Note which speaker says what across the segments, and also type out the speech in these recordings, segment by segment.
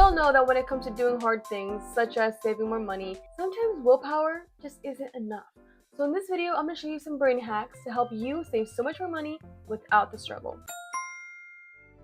Speaker 1: all know that when it comes to doing hard things, such as saving more money, sometimes willpower just isn't enough. So in this video, I'm going to show you some brain hacks to help you save so much more money without the struggle.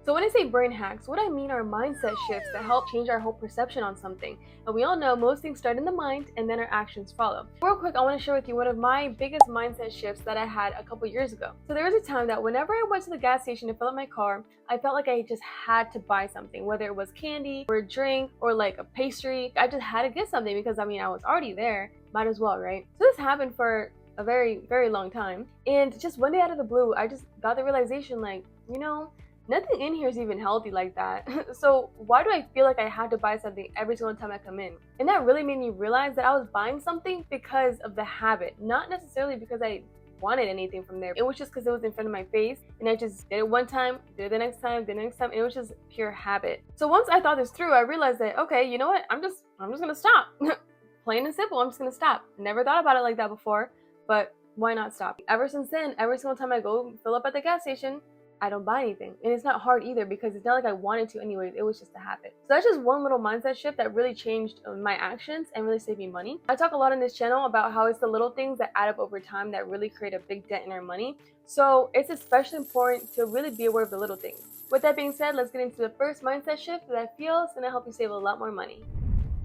Speaker 1: So when I say brain hacks, what I mean are mindset shifts that help change our whole perception on something. And we all know most things start in the mind and then our actions follow. Real quick, I want to share with you one of my biggest mindset shifts that I had a couple years ago. So there was a time that whenever I went to the gas station to fill up my car, I felt like I just had to buy something, whether it was candy or a drink or like a pastry. I just had to get something because I was already there. Might as well, right? So this happened for a very, very long time. And just one day out of the blue, I just got the realization nothing in here is even healthy like that. So why do I feel like I had to buy something every single time I come in? And that really made me realize that I was buying something because of the habit, not necessarily because I wanted anything from there. It was just because it was in front of my face and I just did it one time, did it the next time, and it was just pure habit. So once I thought this through, I realized that, okay, you know what? I'm just gonna stop. Plain and simple, I'm just gonna stop. Never thought about it like that before, but why not stop? Ever since then, every single time I go fill up at the gas station, I don't buy anything. And it's not hard either because it's not like I wanted to anyways. It was just a habit. So that's just one little mindset shift that really changed my actions and really saved me money. I talk a lot on this channel about how it's the little things that add up over time that really create a big dent in our money. So it's especially important to really be aware of the little things. With that being said, let's get into the first mindset shift that I feel is going to help you save a lot more money.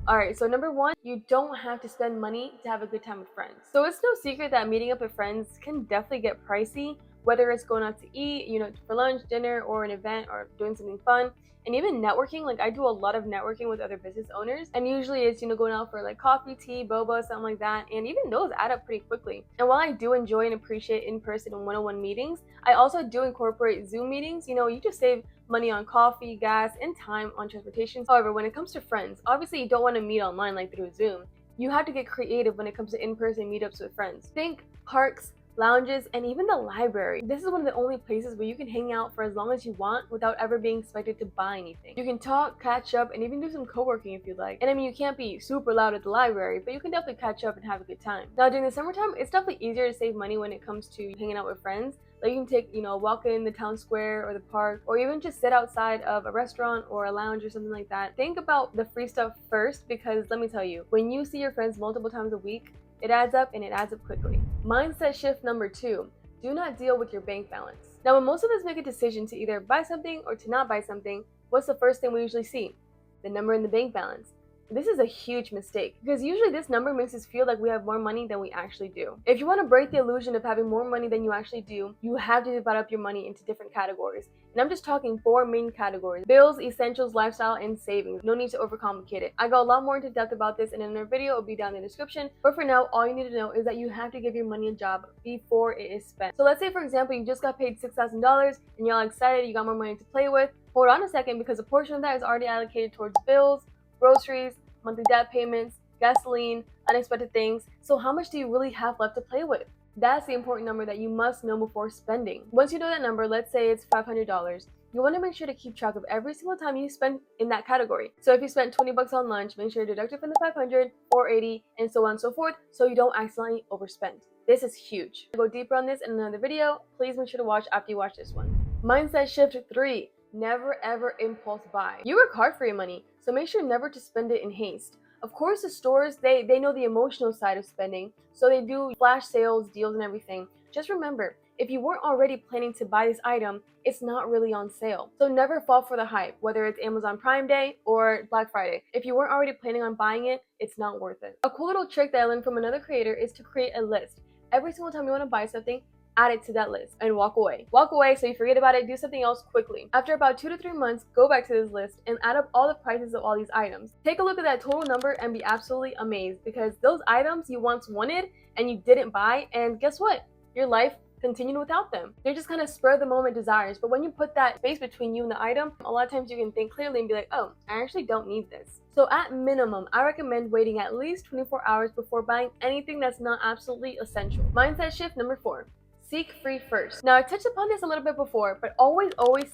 Speaker 1: Alright, so number one, you don't have to spend money to have a good time with friends. So it's no secret that meeting up with friends can definitely get pricey, whether it's going out to eat, for lunch, dinner, or an event, or doing something fun. And even networking, like I do a lot of networking with other business owners, and usually it's, going out for like coffee, tea, boba, something like that, and even those add up pretty quickly. And while I do enjoy and appreciate in-person and one-on-one meetings, I also do incorporate Zoom meetings. You just save money on coffee, gas, and time on transportation. However, when it comes to friends, obviously you don't want to meet online like through Zoom. You have to get creative when it comes to in-person meetups with friends. Think parks, lounges, and even the library. This is one of the only places where you can hang out for as long as you want without ever being expected to buy anything. You can talk, catch up, and even do some co-working if you'd like. And you can't be super loud at the library, but you can definitely catch up and have a good time. Now, during the summertime, it's definitely easier to save money when it comes to hanging out with friends. Like you can take, a walk in the town square or the park, or even just sit outside of a restaurant or a lounge or something like that. Think about the free stuff first, because let me tell you, when you see your friends multiple times a week, it adds up, and it adds up quickly. Mindset shift number two, do not deal with your bank balance. Now, when most of us make a decision to either buy something or to not buy something, what's the first thing we usually see? The number in the bank balance. This is a huge mistake because usually this number makes us feel like we have more money than we actually do. If you want to break the illusion of having more money than you actually do, you have to divide up your money into different categories. And I'm just talking 4 main categories: bills, essentials, lifestyle, and savings. No need to overcomplicate it. I go a lot more into depth about this in another video. It'll be down in the description. But for now, all you need to know is that you have to give your money a job before it is spent. So let's say, for example, you just got paid $6,000 and you're all excited, you got more money to play with. Hold on a second, because a portion of that is already allocated towards bills, groceries, monthly debt payments, gasoline, unexpected things. So how much do you really have left to play with? That's the important number that you must know before spending. Once you know that number, let's say it's $500, you want to make sure to keep track of every single time you spend in that category. So if you spent $20 on lunch, make sure to deduct it from the 500, 480, and so on and so forth, so you don't accidentally overspend. This is huge. To go deeper on this in another video, please make sure to watch after you watch this one. Mindset shift 3. Never ever impulse buy. You work hard for your money, so make sure never to spend it in haste. Of course, the stores, they know the emotional side of spending, so they do flash sales, deals, and everything. Just remember, if you weren't already planning to buy this item, it's not really on sale. So never fall for the hype, whether it's Amazon Prime Day or Black Friday. If you weren't already planning on buying it, it's not worth it. A cool little trick that I learned from another creator is to create a list. Every single time you want to buy something, add it to that list and walk away. Walk away so you forget about it, do something else quickly. After about 2 to 3 months, go back to this list and add up all the prices of all these items. Take a look at that total number and be absolutely amazed, because those items you once wanted and you didn't buy, and guess what? Your life continued without them. They're just kind of spur of the moment desires, but when you put that space between you and the item, a lot of times you can think clearly and be like, oh, I actually don't need this. So at minimum, I recommend waiting at least 24 hours before buying anything that's not absolutely essential. Mindset shift number 4. Seek free first. Now, I touched upon this a little bit before, but always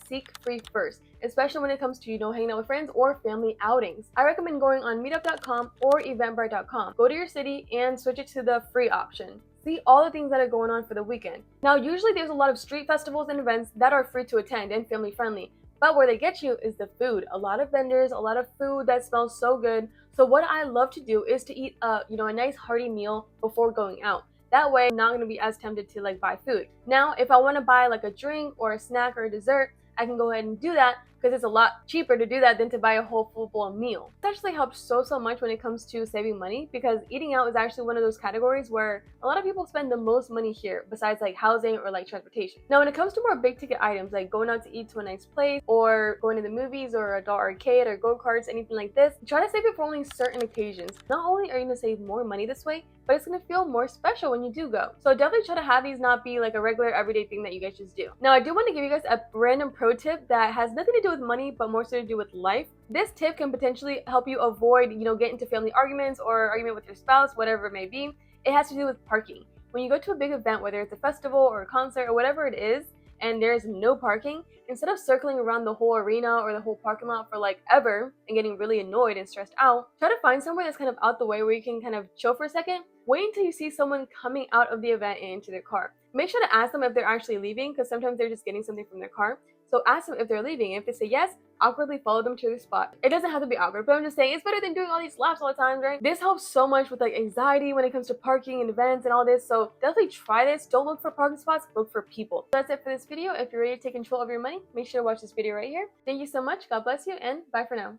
Speaker 1: seek free first, especially when it comes to, hanging out with friends or family outings. I recommend going on meetup.com or eventbrite.com. Go to your city and switch it to the free option. See all the things that are going on for the weekend. Now, usually there's a lot of street festivals and events that are free to attend and family friendly, But where they get you is the food. A lot of vendors, a lot of food that smells so good. So what I love to do is to eat a nice hearty meal before going out. That way I'm not going to be as tempted to like buy food. Now, if I want to buy like a drink or a snack or a dessert, I can go ahead and do that because it's a lot cheaper to do that than to buy a whole full-blown meal. It actually helps so much when it comes to saving money, because eating out is actually one of those categories where a lot of people spend the most money here besides like housing or like transportation. Now, when it comes to more big ticket items like going out to eat to a nice place or going to the movies or a dollar arcade or go-karts, anything like this, try to save it for only certain occasions. Not only are you going to save more money this way, but it's going to feel more special when you do go. So definitely try to have these not be like a regular everyday thing that you guys just do. Now, I do want to give you guys a random pro tip that has nothing to do with money, but more so to do with life. This tip can potentially help you avoid, getting into family arguments or argument with your spouse, whatever it may be. It has to do with parking. When you go to a big event, whether it's a festival or a concert or whatever it is, and there's no parking, instead of circling around the whole arena or the whole parking lot for like ever and getting really annoyed and stressed out, try to find somewhere that's kind of out the way where you can kind of chill for a second. Wait until you see someone coming out of the event and into their car. Make sure to ask them if they're actually leaving, because sometimes they're just getting something from their car. So ask them if they're leaving. If they say yes, awkwardly follow them to their spot. It doesn't have to be awkward, but I'm just saying it's better than doing all these laps all the time, right? This helps so much with like anxiety when it comes to parking and events and all this. So definitely try this. Don't look for parking spots, look for people. That's it for this video. If you're ready to take control of your money, make sure to watch this video right here. Thank you so much. God bless you, and bye for now.